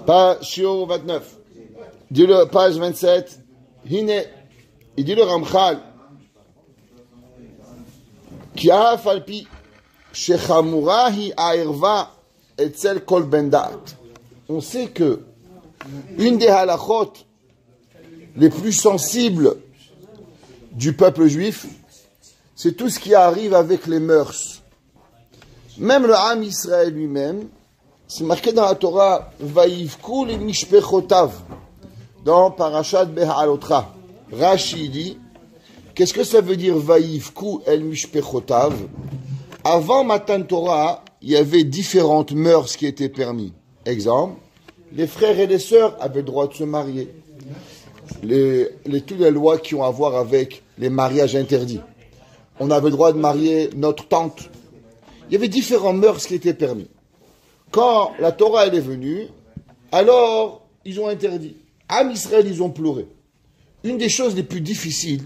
Page Shiur 29. Dis-le, page 27. Hine. Il dit le Ramchal. Ki af alpi shechamura hi aerva etzel kol ben da'at. On sait que une des halachot les plus sensibles du peuple juif, c'est tout ce qui arrive avec les mœurs. Même le Ham Israël lui-même, c'est marqué dans la Torah, Vaïvku li mishpechotav, dans Parashat Beha'alotra. Rashi dit, qu'est-ce que ça veut dire Vaïvku el mishpechotav? Avant Matan Torah, il y avait différentes mœurs qui étaient permis. Exemple, les frères et les sœurs avaient le droit de se marier. Toutes les lois qui ont à voir avec les mariages interdits. On avait le droit de marier notre tante. Il y avait différents mœurs qui étaient permis. Quand la Torah elle est venue, alors ils ont interdit. Am Israël, ils ont pleuré. Une des choses les plus difficiles,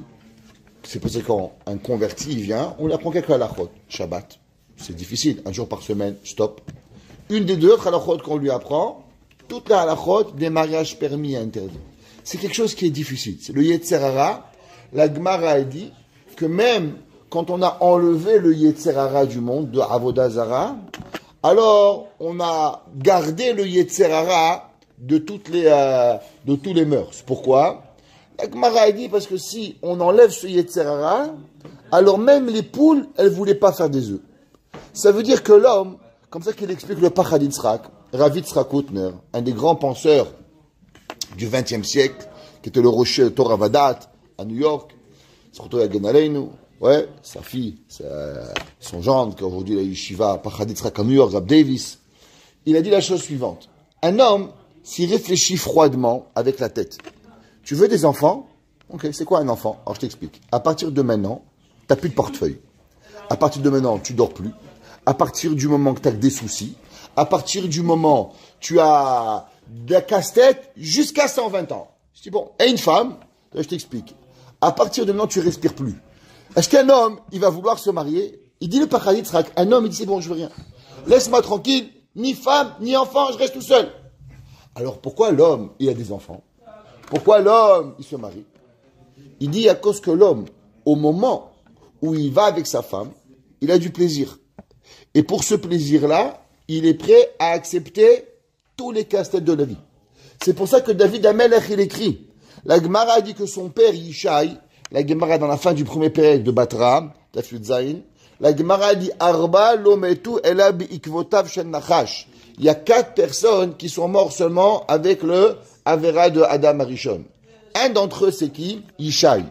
c'est parce que quand un converti vient, on lui apprend quelques halachot. Shabbat, c'est difficile, un jour par semaine, stop. Une des deux halachot qu'on lui apprend, toute la halachot des mariages permis et interdits. C'est quelque chose qui est difficile. C'est le Yetzer Hara. La Gemara a dit que même quand on a enlevé le Yetzer Hara du monde, de Avodah Zara, alors on a gardé le Yetzer Hara de tous les mœurs. Pourquoi? La Gemara a dit parce que si on enlève ce Yetzer Hara, alors même les poules, elles ne voulaient pas faire des œufs. Ça veut dire que l'homme, comme ça qu'il explique le Pachad Yitzhak, Rav Yitzhak Hutner, un des grands penseurs du XXe siècle, qui était le rocher Torah Vadat à New York, ouais, sa fille, son gendre, qui aujourd'hui est la yeshiva Pachad Yitzhak à New York, Rab Davis, il a dit la chose suivante. Un homme, s'il réfléchit froidement avec la tête, tu veux des enfants? Ok, c'est quoi un enfant? Alors je t'explique. À partir de maintenant, tu n'as plus de portefeuille. À partir de maintenant, tu dors plus. À partir du moment que tu as des soucis, à partir du moment tu as de la casse-tête jusqu'à 120 ans. Je dis bon, et une femme, je t'explique. À partir de maintenant, tu respires plus. Est-ce qu'un homme, il va vouloir se marier? Il dit le Pachad Yitzhak, un homme, il dit c'est bon, je veux rien. Laisse-moi tranquille, ni femme, ni enfant, je reste tout seul. Alors pourquoi l'homme, il a des enfants? Pourquoi l'homme, il se marie? Il dit à cause que l'homme, au moment où il va avec sa femme, il a du plaisir. Et pour ce plaisir-là, il est prêt à accepter tous les casse-têtes de la vie. C'est pour ça que David Amelech, il écrit. La Gemara a dit que son père, Yishai, la Gemara dans la fin du premier période de Batra, Tafyut Zayin, la Gemara a dit Arba lometu ela bi'ikvotav shen nachash. Il y a 4 personnes qui sont mortes seulement avec le Avera de Adam Arishon. Un d'entre eux, c'est qui? Yishai.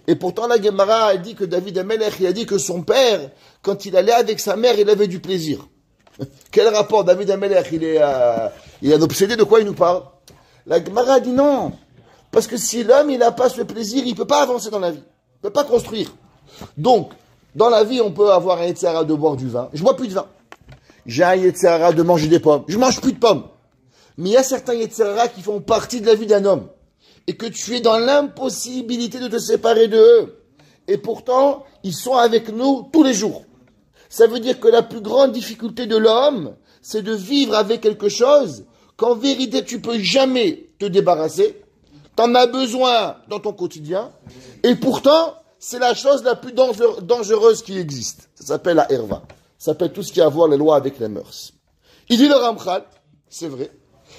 Et pourtant, la Gemara a dit que David Amelech, il a dit que son père, quand il allait avec sa mère, il avait du plaisir. Quel rapport? David Amelech, il est un obsédé, de quoi il nous parle? La Gemara a dit non. Parce que si l'homme, il n'a pas ce plaisir, il ne peut pas avancer dans la vie. Il ne peut pas construire. Donc, dans la vie, on peut avoir un Yetzer Hara de boire du vin. Je ne bois plus de vin. J'ai un Yetzer Hara de manger des pommes. Je ne mange plus de pommes. Mais il y a certains Yetzer Hara qui font partie de la vie d'un homme. Et que tu es dans l'impossibilité de te séparer d'eux. Et pourtant, ils sont avec nous tous les jours. Ça veut dire que la plus grande difficulté de l'homme, c'est de vivre avec quelque chose qu'en vérité, tu peux jamais te débarrasser. T'en as besoin dans ton quotidien. Et pourtant, c'est la chose la plus dangereuse qui existe. Ça s'appelle la herva. Ça s'appelle tout ce qui a à voir les lois avec les mœurs. Il dit le Ramchal, c'est vrai.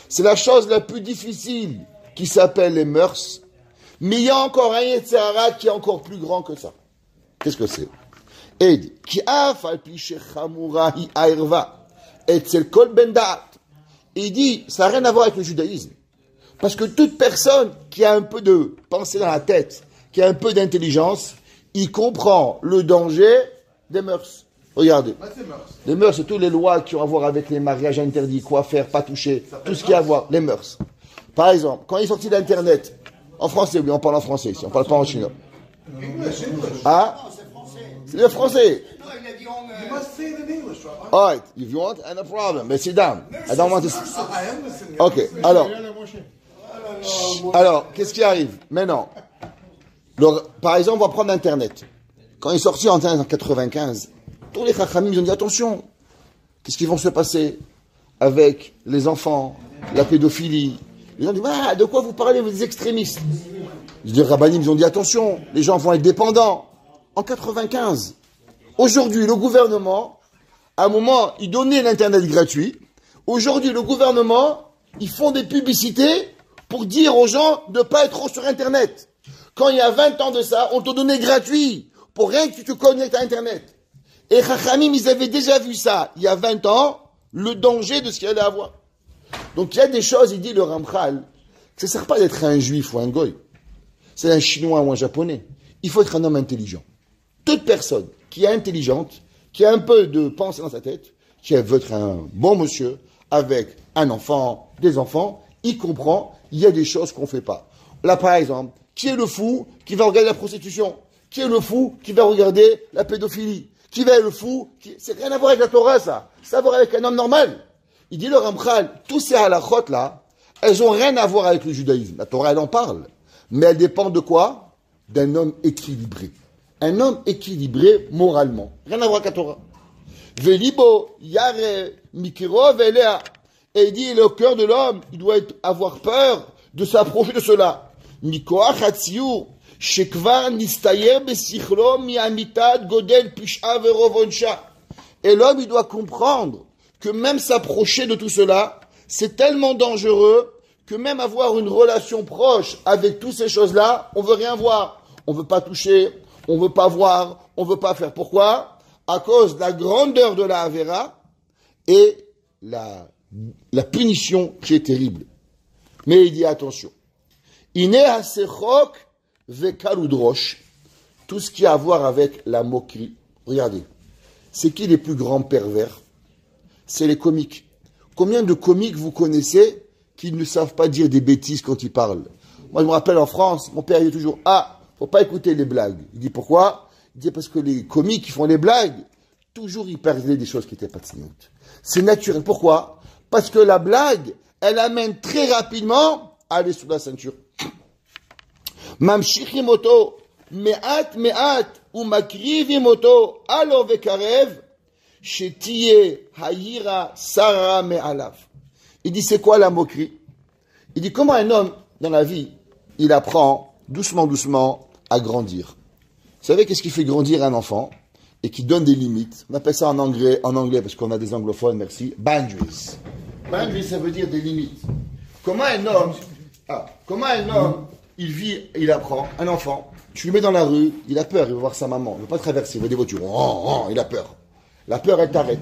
C'est la chose la plus difficile qui s'appelle les mœurs. Mais il y a encore un Yetzer Hara qui est encore plus grand que ça. Qu'est-ce que c'est? Et il dit, Ki af al pi shechamura hi aerva etzel kol ben da'at. Il dit, ça n'a rien à voir avec le judaïsme. Parce que toute personne qui a un peu de pensée dans la tête, qui a un peu d'intelligence, il comprend le danger des mœurs. Regardez. Les mœurs, c'est toutes les lois qui ont à voir avec les mariages interdits, quoi faire, pas toucher, tout ce qui a à voir, les mœurs. Par exemple, quand il est sorti d'Internet, en français, oui, on parle en français ici, on ne parle pas en chinois. Ah? C'est le français. All right, if you want, no problem, but sit down. I don't want to... Ok, alors, qu'est-ce qui arrive maintenant? Par exemple, on va prendre Internet. Quand il est sorti en 1995, tous les chachamim, ils ont dit attention, qu'est-ce qui va se passer avec les enfants, la pédophilie. Les gens disent, ah, de quoi vous parlez, vous êtes extrémistes? Les rabbinim, ils ont dit, attention, les gens vont être dépendants. En 95, aujourd'hui, le gouvernement, à un moment, il donnait l'Internet gratuit. Aujourd'hui, le gouvernement, ils font des publicités pour dire aux gens de ne pas être trop sur Internet. Quand il y a 20 ans de ça, on te donnait gratuit pour rien que tu te connectes à Internet. Et Chachamim, ils avaient déjà vu ça, il y a 20 ans, le danger de ce qu'il allait avoir. Donc il y a des choses, il dit le Ramchal, que ça ne sert pas d'être un juif ou un goy. C'est un chinois ou un japonais. Il faut être un homme intelligent. Toute personne qui est intelligente, qui a un peu de pensée dans sa tête, qui veut être un bon monsieur, avec un enfant, des enfants, il comprend, il y a des choses qu'on ne fait pas. Là, par exemple, qui est le fou qui va regarder la prostitution? Qui est le fou qui va regarder la pédophilie? Qui va être le fou C'est rien à voir avec la Torah, ça. Ça a à voir avec un homme normal. Il dit le Ramchal, tous ces halakhot là, elles n'ont rien à voir avec le judaïsme. La Torah, elle en parle. Mais elles dépendent de quoi? D'un homme équilibré. Un homme équilibré moralement. Rien à voir avec la Torah. Velibo, yare, mikiro, velea. Et il dit, le cœur de l'homme, il doit avoir peur de s'approcher de cela. Mikoach hatziur, shekvar nistayer besichlo miamitad godel pisha verovonsha. Et l'homme, il doit comprendre que même s'approcher de tout cela, c'est tellement dangereux que même avoir une relation proche avec toutes ces choses-là, on veut rien voir. On veut pas toucher, on veut pas voir, on veut pas faire. Pourquoi? À cause de la grandeur de la Avera et la punition qui est terrible. Mais il dit attention. Ine hasechok vekaludrosh. Tout ce qui a à voir avec la moquerie. Regardez. C'est qui les plus grands pervers? C'est les comiques. Combien de comiques vous connaissez qui ne savent pas dire des bêtises quand ils parlent? Moi, je me rappelle en France, mon père dit toujours, ah, faut pas écouter les blagues. Il dit pourquoi? Il dit parce que les comiques qui font les blagues, toujours ils parlaient des choses qui n'étaient pas tsniout. C'est naturel. Pourquoi? Parce que la blague, elle amène très rapidement à aller sous la ceinture. Mamshikimoto, me'at, ou makrivimoto, alo vekarev, shetiye hayira sara me'alav. Il dit, c'est quoi la moquerie? Il dit, comment un homme, dans la vie, il apprend doucement, doucement à grandir. Vous savez qu'est-ce qui fait grandir un enfant et qui donne des limites? On appelle ça en anglais parce qu'on a des anglophones, merci, boundaries. Boundaries, ça veut dire des limites. Comment un homme, il vit, il apprend, un enfant, tu le mets dans la rue, il a peur, il va voir sa maman, il ne veut pas traverser, il veut des voitures, il a peur. La peur, elle t'arrête.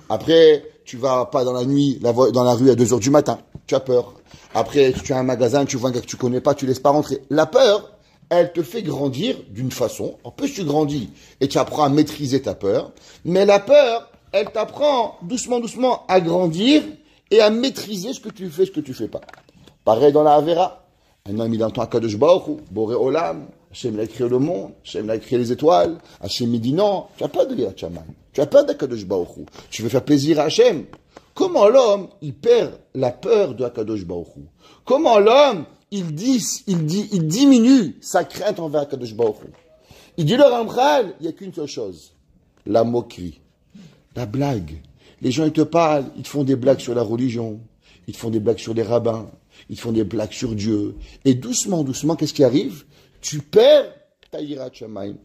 Après, tu vas pas dans la nuit, dans la rue à 2h du matin, tu as peur. Après, tu as un magasin, tu vois un gars que tu connais pas, tu laisses pas rentrer. La peur, elle te fait grandir d'une façon. En plus, tu grandis et tu apprends à maîtriser ta peur. Mais la peur, elle t'apprend doucement, doucement à grandir et à maîtriser ce que tu fais, ce que tu fais pas. Pareil dans la Avera. Un homme, il entend Akadosh Baruch Hu, Boré Olam, Hachem a créé le monde, Hachem a créé les étoiles. Hachem il dit non, tu n'as pas de Yat Shamayim, tu n'as pas d'Akadosh Baruch Hu. Tu veux faire plaisir à Hachem. Comment l'homme, il perd la peur de Akadosh Baruch Hu? Comment l'homme, il diminue sa crainte envers Akadosh Baruch Hu? Il dit le Ramchal, il n'y a qu'une seule chose, la moquerie, la blague. Les gens, ils te parlent, ils te font des blagues sur la religion, ils te font des blagues sur les rabbins, ils te font des blagues sur Dieu. Et doucement, doucement, qu'est-ce qui arrive? Tu perds ta yirat shamayim.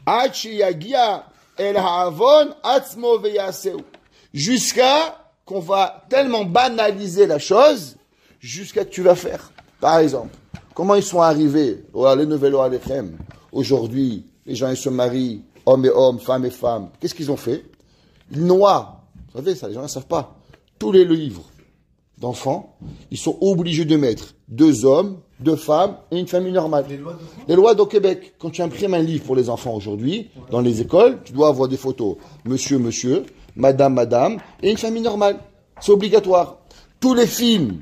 Ad sheyagia el ha'avon atzmo veyaseu. Jusqu'à qu'on va tellement banaliser la chose, jusqu'à que tu vas faire. Par exemple, comment ils sont arrivés, les nouvelles alechem. Aujourd'hui, les gens ils se marient, hommes et hommes, femmes et femmes. Qu'est-ce qu'ils ont fait? Ils noient. Vous savez ça, les gens ne savent pas. Tous les livres d'enfants, ils sont obligés de mettre 2 hommes, 2 femmes et une famille normale. Les lois au Québec, quand tu imprimes un livre pour les enfants aujourd'hui, dans les écoles, tu dois avoir des photos. Monsieur, monsieur, madame, madame, et une famille normale. C'est obligatoire. Tous les films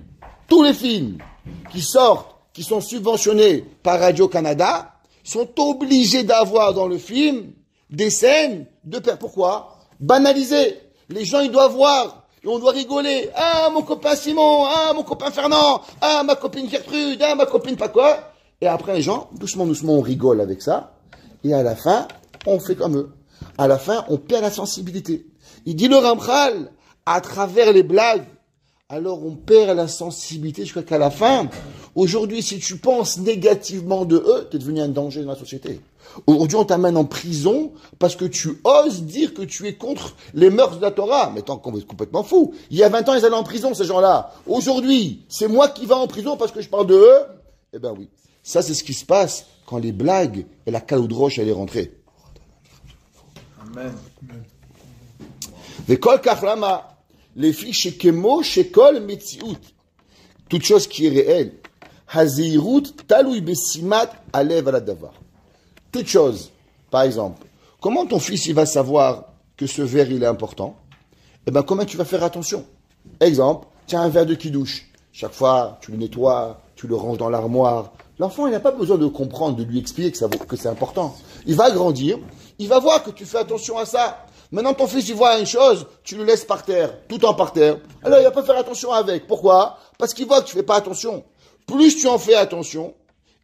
qui sortent, qui sont subventionnés par Radio-Canada, sont obligés d'avoir dans le film des scènes de père. Pourquoi? Banaliser. Les gens, ils doivent voir. Et on doit rigoler. Ah, mon copain Simon. Ah, mon copain Fernand. Ah, ma copine Gertrude. Ah, ma copine pas quoi. Et après, les gens, doucement, doucement, on rigole avec ça. Et à la fin, on fait comme eux. À la fin, on perd la sensibilité. Il dit le Ramchal, à travers les blagues, alors on perd la sensibilité jusqu'à la fin. Aujourd'hui, si tu penses négativement de eux, tu es devenu un danger dans la société. Aujourd'hui, on t'amène en prison parce que tu oses dire que tu es contre les mœurs de la Torah. Mais tant qu'on est complètement fou. Il y a 20 ans, ils allaient en prison, ces gens-là. Aujourd'hui, c'est moi qui vais en prison parce que je parle de eux. Eh ben oui. Ça, c'est ce qui se passe quand les blagues et la caloudroche, elle est rentrée. Amen. Vekol kachlama. Les filles chez Kemo, chez Kol, Metziut. Toute chose qui est réelle. Hazeirut, Taloui Besimat, Alev Aladavar. Toute chose. Par exemple, comment ton fils il va savoir que ce verre il est important? Eh bien, comment tu vas faire attention? Exemple, tiens un verre de kidouche. Chaque fois, tu le nettoies, tu le ranges dans l'armoire. L'enfant, il n'a pas besoin de comprendre, de lui expliquer que c'est important. Il va grandir, il va voir que tu fais attention à ça. Maintenant, ton fils, il voit une chose, tu le laisses par terre, tout en par terre. Alors, il va pas faire attention avec. Pourquoi? Parce qu'il voit que tu fais pas attention. Plus tu en fais attention,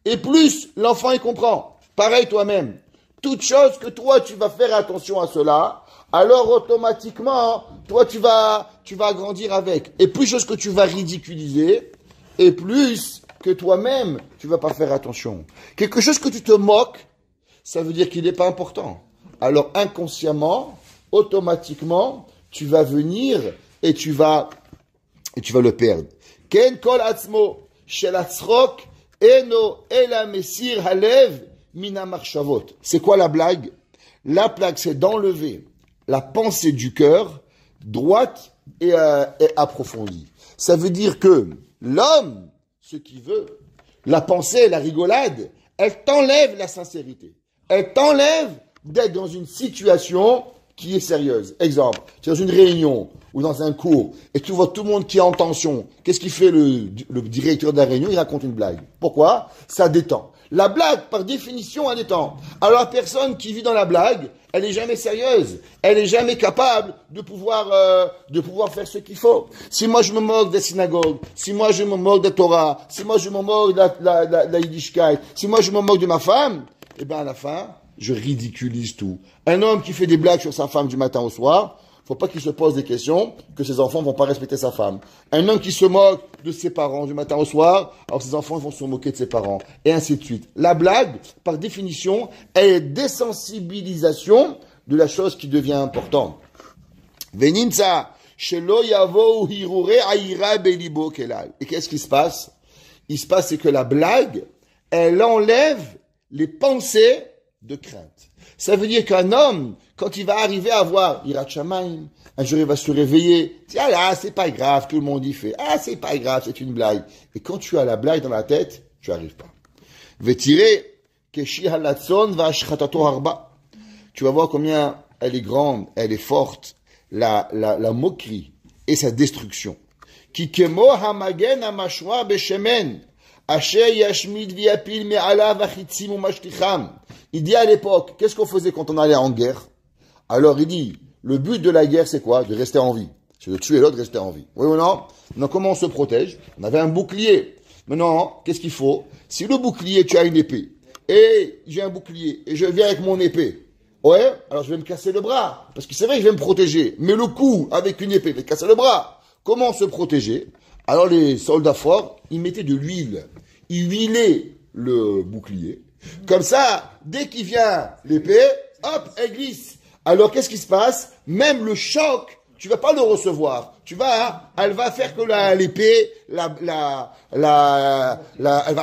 et plus l'enfant, il comprend. Pareil toi-même. Toute chose que toi, tu vas faire attention à cela, alors automatiquement, toi, tu vas grandir avec. Et plus chose que tu vas ridiculiser, et plus que toi-même, tu vas pas faire attention. Quelque chose que tu te moques, ça veut dire qu'il n'est pas important. Alors, inconsciemment, automatiquement, tu vas venir et tu vas le perdre. Ken kol atzmo shel atzrok eno ela mesir halev mina marshavot. C'est quoi la blague? La blague, c'est d'enlever la pensée du cœur droite et approfondie. Ça veut dire que l'homme, ce qu'il veut, la pensée, la rigolade, elle t'enlève la sincérité. Elle t'enlève d'être dans une situation qui est sérieuse. Exemple, tu es dans une réunion ou dans un cours et tu vois tout le monde qui est en tension. Qu'est-ce qu'il fait le directeur de la réunion? Il raconte une blague. Pourquoi? Ça détend. La blague, par définition, elle détend. Alors la personne qui vit dans la blague, elle n'est jamais sérieuse. Elle n'est jamais capable de pouvoir faire ce qu'il faut. Si moi je me moque des synagogues, si moi je me moque de la Torah, si moi je me moque de la Yiddishkeit, si moi je me moque de ma femme, eh bien à la fin, je ridiculise tout. Un homme qui fait des blagues sur sa femme du matin au soir, faut pas qu'il se pose des questions que ses enfants vont pas respecter sa femme. Un homme qui se moque de ses parents du matin au soir, alors ses enfants vont se moquer de ses parents. Et ainsi de suite. La blague, par définition, est désensibilisation de la chose qui devient importante. Veninza, shelo yavo hirure aira belibo kelal. Et qu'est-ce qui se passe? Il se passe, c'est que la blague, elle enlève les pensées de crainte. Ça veut dire qu'un homme, quand il va arriver à avoir Hirat Shamayim, un jour il va se réveiller, ah là, c'est pas grave, tout le monde y fait, ah c'est pas grave, c'est une blague. Et quand tu as la blague dans la tête, tu arrives pas. Vetiré, keshi halatson va shchatato harba. Tu vas voir combien elle est grande, elle est forte, la moquerie et sa destruction. Ki kemo hamagen hamashwa beshemen. Il dit à l'époque, qu'est-ce qu'on faisait quand on allait en guerre? Alors il dit, le but de la guerre c'est quoi? De rester en vie. C'est de tuer l'autre, de rester en vie. Oui ou non? Donc comment on se protège? On avait un bouclier. Maintenant, qu'est-ce qu'il faut? Si le bouclier, tu as une épée, et j'ai un bouclier, et je viens avec mon épée, ouais, alors je vais me casser le bras. Parce que c'est vrai que je vais me protéger. Mais le coup, avec une épée, je vais casser le bras. Comment se protéger? Alors les soldats forts, ils mettaient de l'huile. Ils huilaient le bouclier. Comme ça, dès qu'il vient l'épée, hop, elle glisse. Alors qu'est-ce qui se passe? Même le choc, tu vas pas le recevoir. Elle va faire que l'épée, elle va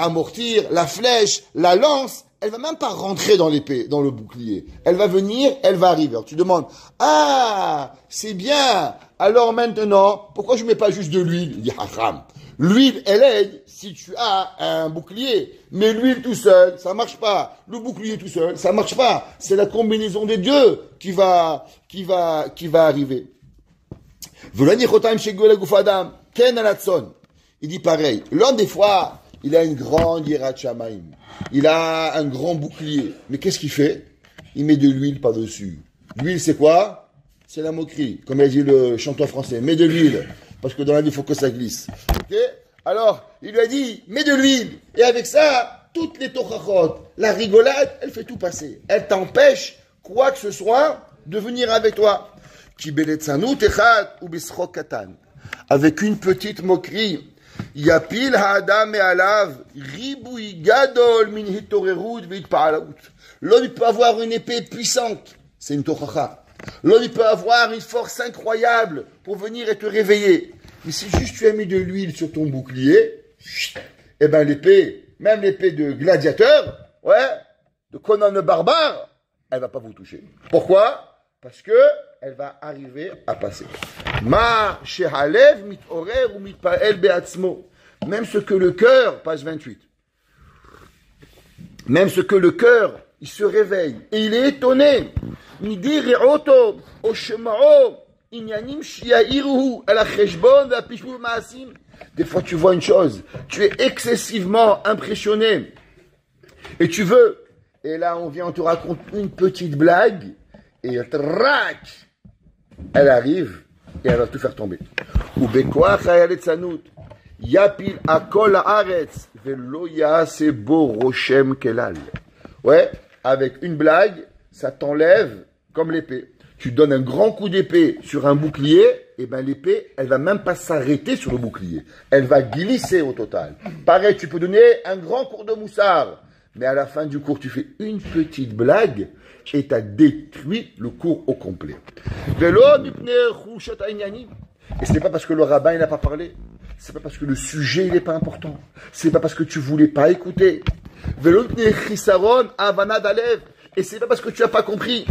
amortir, la flèche, la lance, elle va même pas rentrer dans l'épée, dans le bouclier. Elle va venir, elle va arriver. Alors tu demandes, ah, c'est bien. Alors maintenant, pourquoi je mets pas juste de l'huile? Il dit, haram. L'huile, elle aide si tu as un bouclier. Mais l'huile tout seul, ça marche pas. Le bouclier tout seul, ça marche pas. C'est la combinaison des deux qui va arriver. Il dit pareil. L'homme, des fois, il a une grande hirat shamayim. Il a un grand bouclier. Mais qu'est-ce qu'il fait? Il met de l'huile par-dessus. L'huile, c'est quoi? C'est la moquerie. Comme a dit le chanteur français. Mets de l'huile. Parce que dans la vie, il faut que ça glisse. Ok? Alors, il lui a dit, mets de l'huile. Et avec ça, toutes les tochachot, la rigolade, elle fait tout passer. Elle t'empêche, quoi que ce soit, de venir avec toi. avec une petite moquerie. Yapil ha'adam me'alav, ribui gadol min hitorerut ve'itpa'alaut. L'homme peut avoir une épée puissante, c'est une tochacha. L'homme peut avoir une force incroyable pour venir et te réveiller. Mais si juste tu as mis de l'huile sur ton bouclier, eh ben l'épée, même l'épée de gladiateur, ouais, de Conan le barbare, elle va pas vous toucher. Pourquoi? Parce que elle va arriver à passer. Ma shehalev mitorer ou mitpael beatzmo. Même ce que le cœur, page 28. Même ce que le cœur, il se réveille et il est étonné. Midi re'oto o shema'o inyanim shiya'iruhu ala cheshbon va'pishbu ma'asim. Des fois tu vois une chose, tu es excessivement impressionné et tu veux. Et là on vient, on te raconte une petite blague et trac, elle arrive et elle va tout faire tomber. Ou bekoach ha'yaletzanut yapil akol haaretz velo ya'ase bo roshem kelal. Ouais, avec une blague, ça t'enlève comme l'épée. Tu donnes un grand coup d'épée sur un bouclier, et ben l'épée, elle va même pas s'arrêter sur le bouclier. Elle va glisser au total. Pareil, tu peux donner un grand cours de moussard, mais à la fin du cours, tu fais une petite blague et tu as détruit le cours au complet. Et ce n'est pas parce que le rabbin n'a pas parlé, c'est pas parce que le sujet n'est pas important, c'est pas parce que tu voulais pas écouter. Et c'est pas parce que tu n'as pas compris.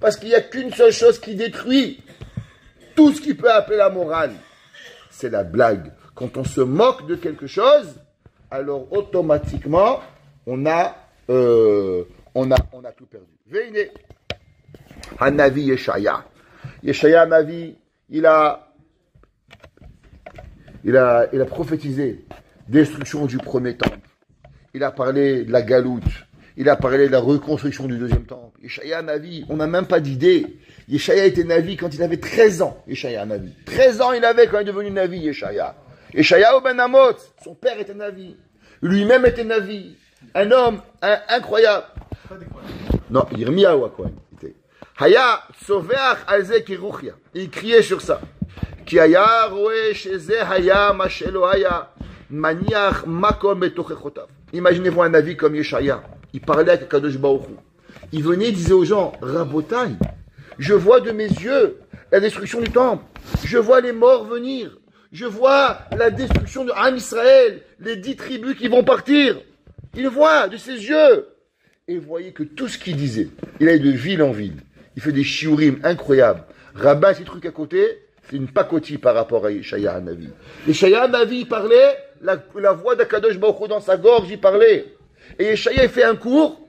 Parce qu'il n'y a qu'une seule chose qui détruit tout ce qui peut appeler la morale. C'est la blague. Quand on se moque de quelque chose, alors automatiquement, on a tout perdu. Venez. Hanavi Yeshaya. Yeshaya Navi, il a prophétisé destruction du premier temple. Il a parlé de la galoute. Il a parlé de la reconstruction du deuxième temple. Yeshaya Navi, on n'a même pas d'idée. Yeshaya était Navi quand il avait 13 ans. Yeshaya Navi. 13 ans il avait quand il est devenu Navi, Yeshaya. Yeshaya Ben Amos, son père était Navi. Lui-même était Navi. Un homme incroyable. Non, Yirmiyahu à quoi était. Haya soveach alze kiruchia. Il criait sur ça. Ki haya roe sheze haya mashelo haya maniach makom betochechotav. Imaginez-vous un Navi comme Yeshaya. Il parlait avec Kadosh Baruch Hu. Il venait, il disait aux gens, Rabotai, je vois de mes yeux la destruction du temple. Je vois les morts venir. Je vois la destruction de Am Israël, les 10 tribus qui vont partir. Il voit de ses yeux. Et vous voyez que tout ce qu'il disait, il allait de ville en ville. Il fait des shiurim incroyables. Rabbin, ces trucs à côté, c'est une pacotille par rapport à Yeshaya Hanavi. Yeshaya Hanavi, il parlait, la voix d'Akadosh Baruch Hu dans sa gorge, il parlait. Et Yeshaya, il fait un cours,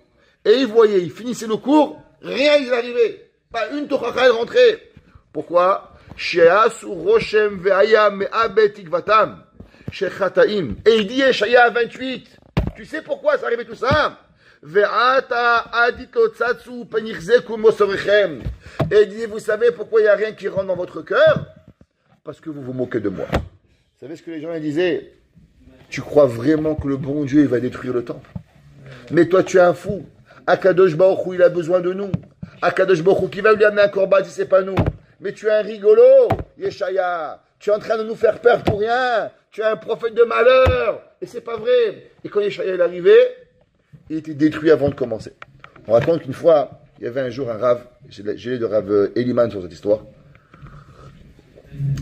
et il voyait, il finissait le cours, rien il arrivait. Pas une tochacha elle rentrait. Pourquoi? Sheasu Roshem ve'aya me'abet ikvatam. Shechataim. Et il dit Yeshaya 28. Tu sais pourquoi ça arrivait tout ça? Ve'ata adito tsatsu penichzeku mosorechem. Et il dit, vous savez pourquoi il n'y a rien qui rentre dans votre cœur? Parce que vous vous moquez de moi. Vous savez ce que les gens disaient? Tu crois vraiment que le bon Dieu il va détruire le temple? Mais toi tu es un fou. Akadosh Baruch Hu il a besoin de nous. Akadosh Baruch Hu qui va lui amener un corban si c'est pas nous. Mais tu es un rigolo, Yeshaya. Tu es en train de nous faire peur pour rien. Tu es un prophète de malheur. Et c'est pas vrai. Et quand Yeshaya est arrivé, il était détruit avant de commencer. On raconte qu'une fois, il y avait un jour un Rav, j'ai lu de Rav Eliman sur cette histoire.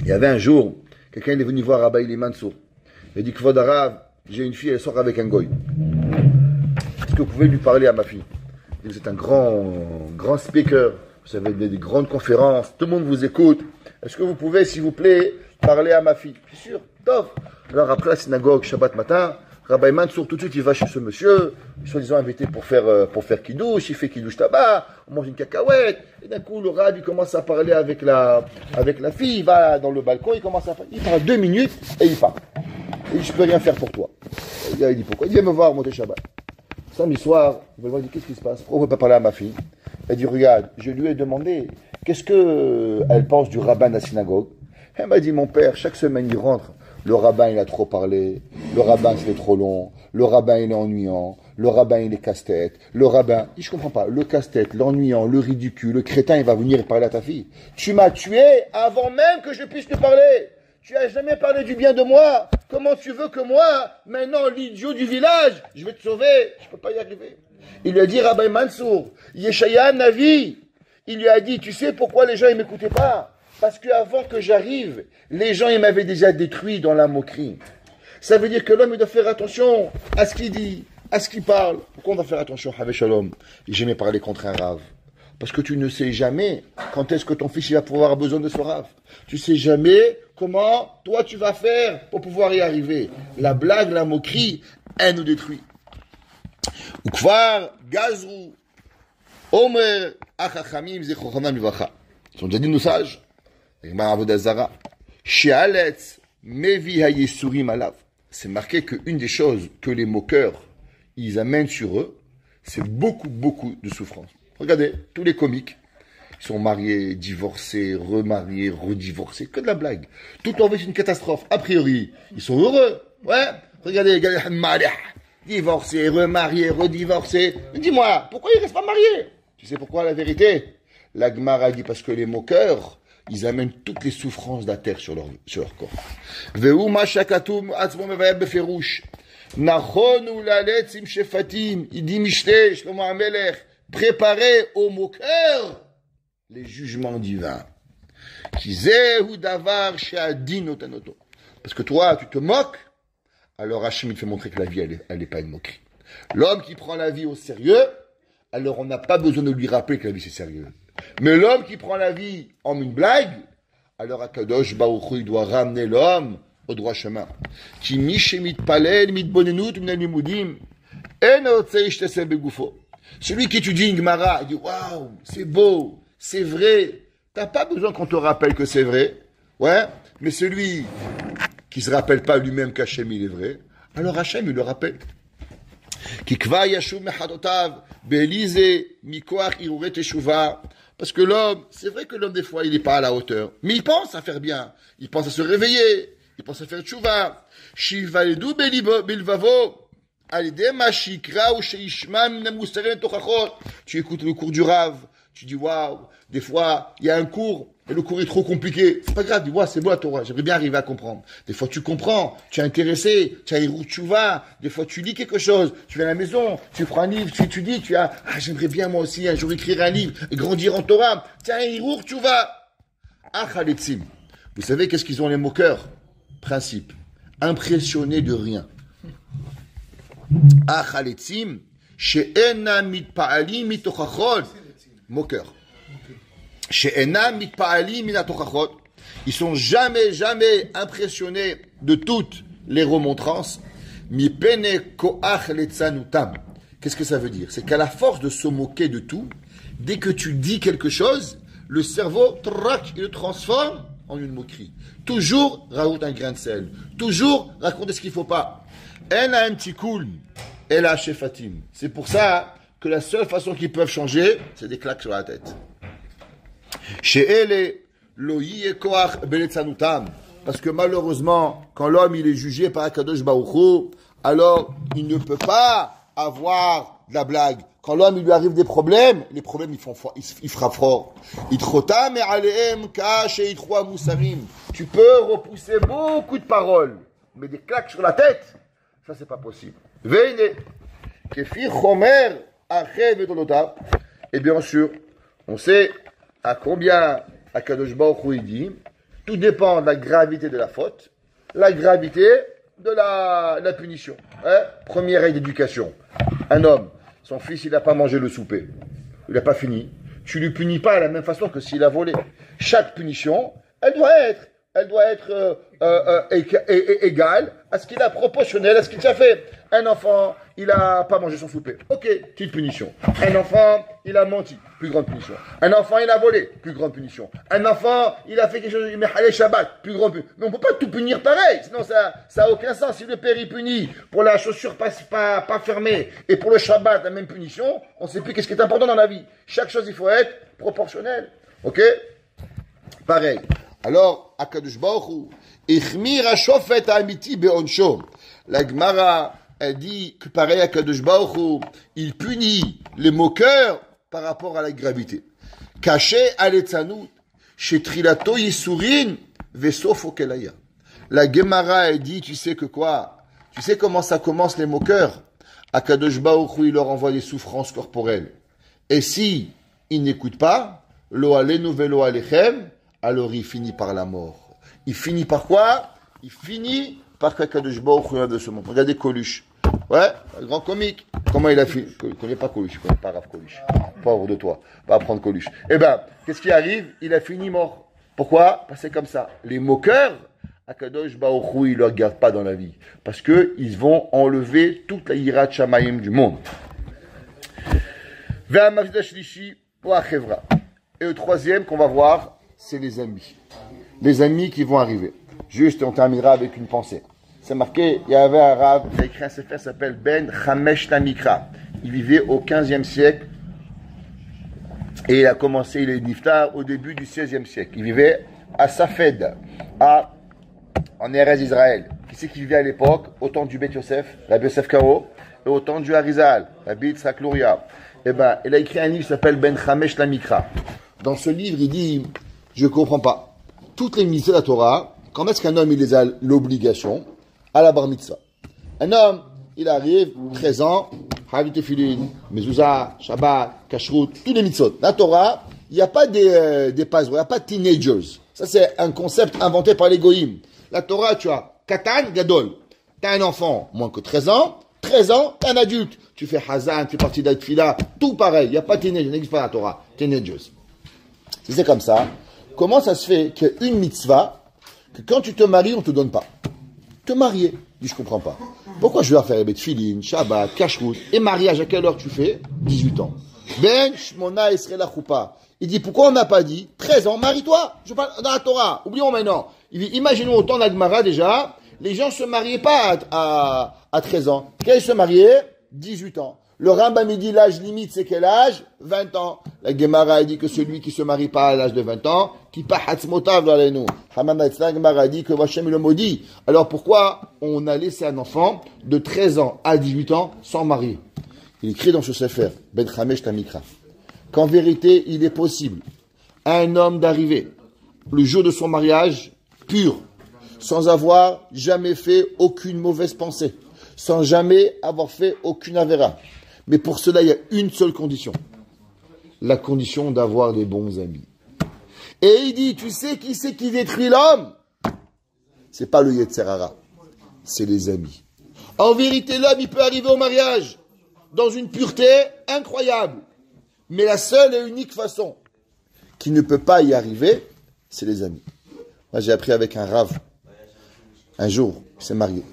Il y avait un jour, quelqu'un est venu voir Rabbi Eliman Sour. Il a dit, Kvod Rav, j'ai une fille, elle sort avec un goy. Est-ce que vous pouvez lui parler à ma fille? Vous êtes un grand speaker, vous avez des grandes conférences, tout le monde vous écoute. Est-ce que vous pouvez, s'il vous plaît, parler à ma fille? Bien sûr, top. Alors après la synagogue, Shabbat matin, Rabbi Mansour, tout de suite, il va chez ce monsieur, soi-disant invité pour faire kidouche, il fait kidouche tabac, on mange une cacahuète, et d'un coup, le Rav, il commence à parler avec la fille, il va dans le balcon, il commence à parler, il parle 2 minutes, et il part. Il dit, je peux rien faire pour toi. Il dit, pourquoi? Il vient me voir, monter Shabbat. Samedi soir, il va voir, il dit, qu'est-ce qui se passe? Pourquoi on ne peut pas parler à ma fille? Elle dit, regarde, je lui ai demandé, qu'est-ce qu'elle pense du rabbin de la synagogue? Elle m'a dit, mon père, chaque semaine, il rentre, Le rabbin, il a trop parlé. Le rabbin, c'est trop long. Le rabbin, il est ennuyant. Le rabbin, il est casse-tête. Le rabbin, je comprends pas. Le casse-tête, l'ennuyant, le ridicule, le crétin, il va venir parler à ta fille. Tu m'as tué avant même que je puisse te parler. Tu as jamais parlé du bien de moi. Comment tu veux que moi, maintenant, l'idiot du village, je vais te sauver? Je peux pas y arriver. Il lui a dit, Rabbi Mansour, Yeshaya Navi, il lui a dit, tu sais pourquoi les gens, ils m'écoutaient pas? Parce qu'avant que j'arrive, les gens, ils m'avaient déjà détruit dans la moquerie. Ça veut dire que l'homme, il doit faire attention à ce qu'il dit, à ce qu'il parle. Pourquoi on doit faire attention, Havé Shalom? J'ai jamais parlé contre un rave. Parce que tu ne sais jamais quand est-ce que ton fils, il va pouvoir avoir besoin de ce rave. Tu sais jamais comment, toi, tu vas faire pour pouvoir y arriver. La blague, la moquerie, elle nous détruit. Ukvar, Gazrou, Omer, Achachamim, Zechochanam, Livacha. Ils sont déjà dit nos sages. C'est marqué qu'une des choses que les moqueurs, ils amènent sur eux, c'est beaucoup de souffrance. Regardez, tous les comiques, ils sont mariés, divorcés, remariés, redivorcés, que de la blague. Tout leur vie, c'est une catastrophe. A priori, ils sont heureux. Ouais. Regardez, divorcés, remariés, redivorcés. Dis-moi, pourquoi ils restent pas mariés? Tu sais pourquoi la vérité? La Gemara dit parce que les moqueurs, ils amènent toutes les souffrances de la terre sur leur corps. Il dit Mishlei, Shlomo HaMelech, préparez aux moqueurs les jugements divins. Parce que toi, tu te moques, alors Hachem, il te fait montrer que la vie, elle n'est pas une moquerie. L'homme qui prend la vie au sérieux, alors on n'a pas besoin de lui rappeler que la vie c'est sérieux. Mais l'homme qui prend la vie en une blague, alors Akadosh Baruch Hu, il doit ramener l'homme au droit chemin. Ki mi shemit palel mitbonenut min limudim en otze ishtese begufo. Celui qui étudie une Gemara, il dit waouh, c'est beau, c'est vrai. T'as pas besoin qu'on te rappelle que c'est vrai, ouais. Mais celui qui se rappelle pas lui-même qu'Hachem il est vrai, alors Hachem il le rappelle. Parce que l'homme, c'est vrai que l'homme des fois il n'est pas à la hauteur, mais il pense à faire bien, il pense à se réveiller, il pense à faire tchouva. Tu écoutes le cours du Rav, tu dis waouh, des fois il y a un cours et le cours est trop compliqué. C'est pas grave, dis waouh, c'est beau la Torah, j'aimerais bien arriver à comprendre. Des fois tu comprends, tu es intéressé, tu as une tchouva, des fois tu lis quelque chose, tu viens à la maison, tu prends un livre, tu étudies, tu as j'aimerais bien moi aussi un jour écrire un livre et grandir en Torah. Tiens, Hirour tchouva. Achaletzim. Vous savez qu'est-ce qu'ils ont les moqueurs? Principe, impressionnés de rien. Achaletzim, she'ena mitpa'ali mitochachot. Moqueur. She'ena mitpa'ali minatochachot. Ils sont jamais impressionnés de toutes les remontrances. Mipene koach letzanutam. Qu'est-ce que ça veut dire? C'est qu'à la force de se moquer de tout, dès que tu dis quelque chose, le cerveau, il le transforme en une moquerie. Toujours rajoute un grain de sel. Toujours raconter ce qu'il ne faut pas. En a un petit cool. Elle a chez Fatim. C'est pour ça que la seule façon qu'ils peuvent changer, c'est des claques sur la tête. Chez elle, loyi et koach beletzanutam. Parce que malheureusement, quand l'homme il est jugé par Akadosh Baruch Hu, alors il ne peut pas avoir de la blague. Quand l'homme il lui arrive des problèmes, les problèmes ils frappent fort. Itrotam et aleem kash et itroi musarim. Tu peux repousser beaucoup de paroles, mais des claques sur la tête, ça c'est pas possible. Veine, kefi chomer achev et donotav. Et bien sûr, on sait à combien Akadosh Baruch Hu dit. Tout dépend de la gravité de la faute, la gravité de la punition. Hein? Première règle d'éducation. Un homme, son fils, il n'a pas mangé le souper. Il n'a pas fini. Tu ne lui punis pas de la même façon que s'il a volé. Chaque punition, elle doit être égale à ce qu'il a, proportionnelle à ce qu'il a fait. Un enfant, il n'a pas mangé son souper. Ok, petite punition. Un enfant, il a menti. Plus grande punition. Un enfant, il a volé. Plus grande punition. Un enfant, il a fait quelque chose, il met halé Shabbat. Plus grande punition. Mais on ne peut pas tout punir pareil. Sinon, ça n'a aucun sens. Si le père, il punit pour la chaussure pas fermée et pour le Shabbat, la même punition, on ne sait plus qu'est-ce qui est important dans la vie. Chaque chose, il faut être proportionnel. Ok? Pareil. Alors, Akadosh Baruch Hu, Ichmir HaShofet HaAmiti Be'onsho. La Gemara, elle dit que pareil, Akadosh Baruch Hu, il punit les moqueurs par rapport à la gravité. Caché Aletzanout, chez Trilato Yisurin, Vesofo Kelaya. La Gemara, elle dit, tu sais que quoi? Tu sais comment ça commence les moqueurs? Akadosh Baruch Hu, il leur envoie des souffrances corporelles. Et si ils n'écoutent pas, Lo alenu velo alechem, alors il finit par la mort. Il finit par quoi? Il finit par qu'Akadosh Baruch Hu de ce monde. Regardez Coluche. Ouais, un grand comique. Comment il a fini? Je ne connais pas Coluche, je ne connais pas Rav Coluche. Pauvre de toi, va apprendre Coluche. Eh ben, qu'est-ce qui arrive? Il a fini mort. Pourquoi? Parce que c'est comme ça. Les moqueurs, Akadosh Baruch Hu, il ne le regarde pas dans la vie. Parce qu'ils vont enlever toute la hirat shamayim du monde. Et le troisième qu'on va voir, c'est les amis. Les amis qui vont arriver. Juste, on terminera avec une pensée. C'est marqué, il y avait un Rav qui a écrit un sefer qui s'appelle Ben Chamesh Tamikra. Il vivait au 15e siècle et il a commencé, il est niftar au début du 16e siècle. Il vivait à Safed, en Erez Israël. Qui c'est qui vivait à l'époque? Au temps du Bet Yosef, Rabbi Yosef Karo, et au temps du Harizal, Rabbi Yitzhak Luria. Eh ben, il a écrit un livre qui s'appelle Ben Chamesh Tamikra. Dans ce livre, il dit, je ne comprends pas. Toutes les mitzvot de la Torah, quand est-ce qu'un homme il les a l'obligation? À la bar mitzvah. Un homme, il arrive, 13 ans, Havit Tefillin, Mezuzah, Shabbat, Kashrut, tous les mitzvot. La Torah, il n'y a pas des passereaux, il n'y a pas de teenagers. Ça, c'est un concept inventé par les goïms. La Torah, tu as Katan, Gadol. Tu as un enfant, moins que 13 ans, tu es un adulte. Tu fais Hazan, tu fais partie d'Aitfila, tout pareil. Il n'y a pas de teenagers, il n'existe pas la Torah. Teenagers. Si c'est comme ça, comment ça se fait qu'il y a une mitzvah que quand tu te maries, on ne te donne pas? Te marier. Je dis, je comprends pas. Pourquoi je dois faire les Tfilin, Shabbat, Kashrut, et mariage à quelle heure tu fais? 18 ans. Ben, Shmona, Esrela Choupa. Il dit, pourquoi on n'a pas dit 13 ans, marie-toi? Je parle dans la Torah. Oublions maintenant. Il dit, imaginons au temps d'Agmara déjà, les gens se mariaient pas à 13 ans. Quand ils se mariaient? 18 ans. Le Rambam dit l'âge limite, c'est quel âge? 20 ans. La Gemara dit que celui qui se marie pas à l'âge de 20 ans, qui pas hatzmotav l'alenu. La Gemara dit que Hachem le maudit. Alors pourquoi on a laissé un enfant de 13 ans à 18 ans sans marier? Il écrit dans ce sefer, Ben Chamesh Tamikra, qu'en vérité, il est possible à un homme d'arriver le jour de son mariage pur, sans avoir jamais fait aucune mauvaise pensée, sans jamais avoir fait aucune avéra. Mais pour cela, il y a une seule condition. La condition d'avoir des bons amis. Et il dit, tu sais qui c'est qui détruit l'homme? C'est pas le Yetzer Hara, c'est les amis. En vérité, l'homme, il peut arriver au mariage dans une pureté incroyable. Mais la seule et unique façon qui ne peut pas y arriver, c'est les amis. Moi, j'ai appris avec un Rav. Un jour, il s'est marié.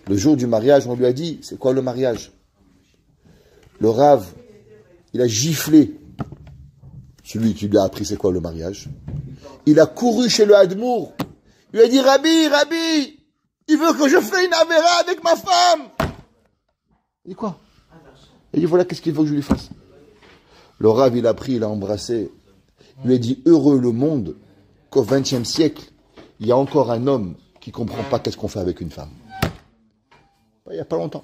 Le jour du mariage, on lui a dit, c'est quoi le mariage? Le Rav, il a giflé celui qui lui a appris c'est quoi le mariage. Il a couru chez le Hadmour. Il lui a dit, Rabbi, il veut que je fasse une avéra avec ma femme. Il dit quoi? Il dit, voilà, qu'est-ce qu'il veut que je lui fasse? Le Rav, il a pris, il a embrassé. Il lui a dit, heureux le monde qu'au XXe siècle, il y a encore un homme qui ne comprend pas qu'est-ce qu'on fait avec une femme. Il n'y a pas longtemps.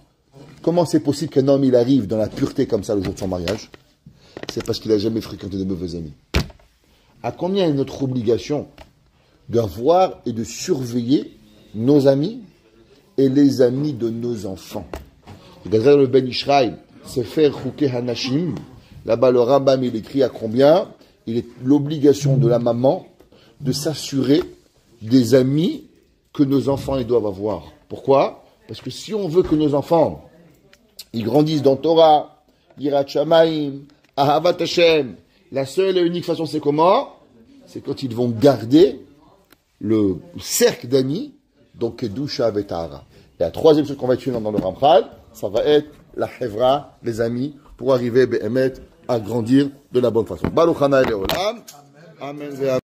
Comment c'est possible qu'un homme, il arrive dans la pureté comme ça le jour de son mariage? C'est parce qu'il n'a jamais fréquenté de mauvais amis. À combien est notre obligation d'avoir et de surveiller nos amis et les amis de nos enfants? Regardez le Ben Ishraï, c'est faire Chouké Hanashim. Là-bas, le Rambam, il écrit à combien? Il est l'obligation de la maman de s'assurer des amis que nos enfants ils doivent avoir. Pourquoi? Parce que si on veut que nos enfants ils grandissent dans Torah, Yirat Shamayim, Ahavat Hashem, la seule et unique façon c'est comment? C'est quand ils vont garder le cercle d'amis, donc Kedusha Avet Tahara. Et la troisième chose qu'on va étudier dans le Ramchal, ça va être la Hevra, les amis, pour arriver à grandir de la bonne façon. Baruch Hana Leolam. Amen.